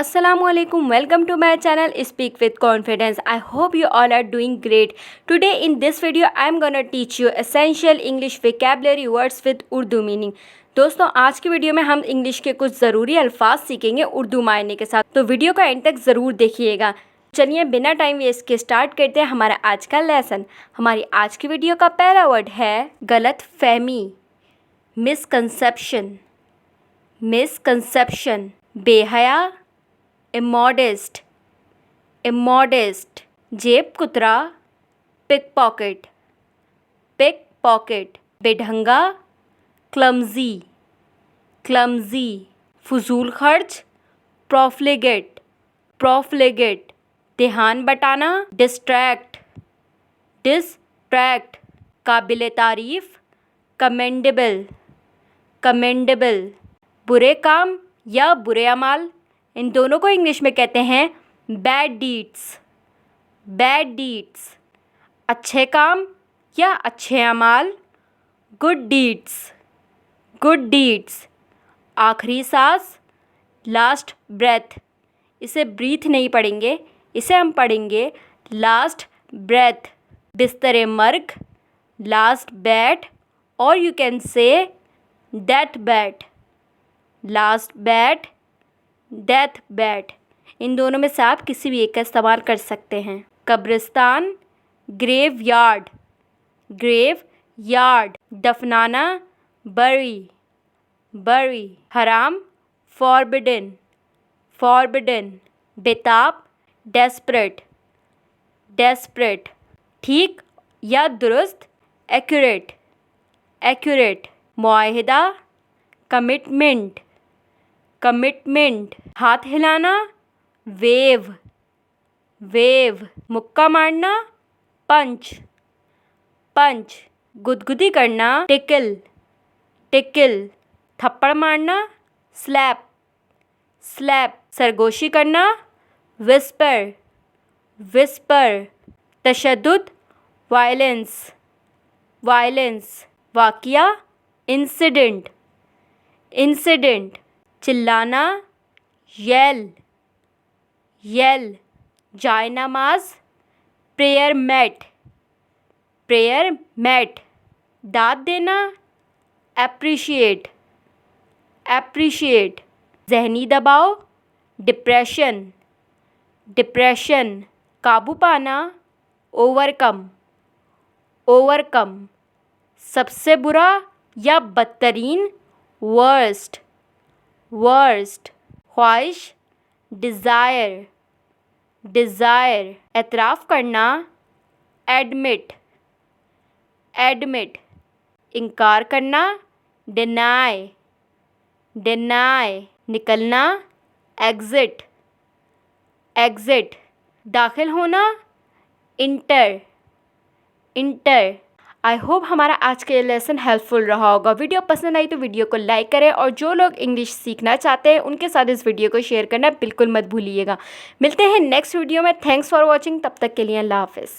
Assalamualaikum, welcome to my channel Speak with Confidence. I hope you all are doing great. Today in this video I am gonna teach you essential English vocabulary words with Urdu meaning. दोस्तों आज की video में हम English के कुछ ज़रूरी अल्फाज सीखेंगे उर्दू मायने के साथ, तो वीडियो का एंड तक ज़रूर देखिएगा। चलिए बिना टाइम वेस्ट के स्टार्ट करते हैं हमारा आज का लेसन। हमारी आज की वीडियो का पहला वर्ड है गलत फहमी, मिसकंसेप्शन। मिसकंसेप्शन, बेहया, immodest, immodest, जेब कुतरा, pickpocket, pickpocket, बेढंगा, clumsy, clumsy, फजूल खर्च, profligate, profligate, ध्यान बटाना, distract, distract, काबिल तारीफ, commendable, commendable, बुरे काम या बुरे अमाल, इन दोनों को इंग्लिश में कहते हैं बैड डीड्स, बैड डीड्स। अच्छे काम या अच्छे अमाल, गुड डीड्स, गुड डीड्स। आखिरी सांस, लास्ट ब्रेथ। इसे ब्रीथ नहीं पढ़ेंगे, इसे हम पढ़ेंगे लास्ट ब्रेथ। बिस्तरे मर्ग, लास्ट बैट, और you can say deathbed, last bed, deathbed. इन दोनों में से आप किसी भी एक का इस्तेमाल कर सकते हैं। कब्रिस्तान, ग्रेव यार्ड, ग्रेव यार्ड। दफनाना, बरी, बरी। हराम, फॉरबिडन, फॉरबिडन। बेताब, डेस्परेट, डेस्परेट। ठीक या दुरुस्त, एक्यूरेट, एक्यूरेट। मुआहिदा, कमिटमेंट, कमिटमेंट। हाथ हिलाना, वेव, वेव। मुक्का मारना, पंच, पंच। गुदगुदी करना, टिकल, टिकल। थप्पड़ मारना, स्लैप, स्लैप। सरगोशी करना, विस्पर, विस्पर। तशद्दुद, वायलेंस, वायलेंस। वाक़िया, इंसिडेंट, इंसिडेंट। चिल्लाना, येल, येल। जाए नमाज, प्रेयर मैट, प्रेयर मैट। दाद देना, एप्रिशिएट, एप्रिशिएट। जहनी दबाव, डिप्रेशन, डिप्रेशन। काबू पाना, ओवरकम, ओवरकम। सबसे बुरा या बदतरीन, वर्स्ट, वर्स्ट। ख्वाहिश, डिज़ायर, डिज़ायर। एतराफ़ करना, एडमिट, एडमिट। इनकार करना, डिनाई, डिनाई। निकलना, एग्ज़िट, एग्ज़िट। दाखिल होना, इंटर, इंटर। आई होप हमारा आज का ये लेसन हेल्पफुल रहा होगा। वीडियो पसंद आई तो वीडियो को लाइक करें, और जो लोग इंग्लिश सीखना चाहते हैं उनके साथ इस वीडियो को शेयर करना बिल्कुल मत भूलिएगा। मिलते हैं नेक्स्ट वीडियो में। Thanks for watching. तब तक के लिए अल्लाह हाफ़िज़।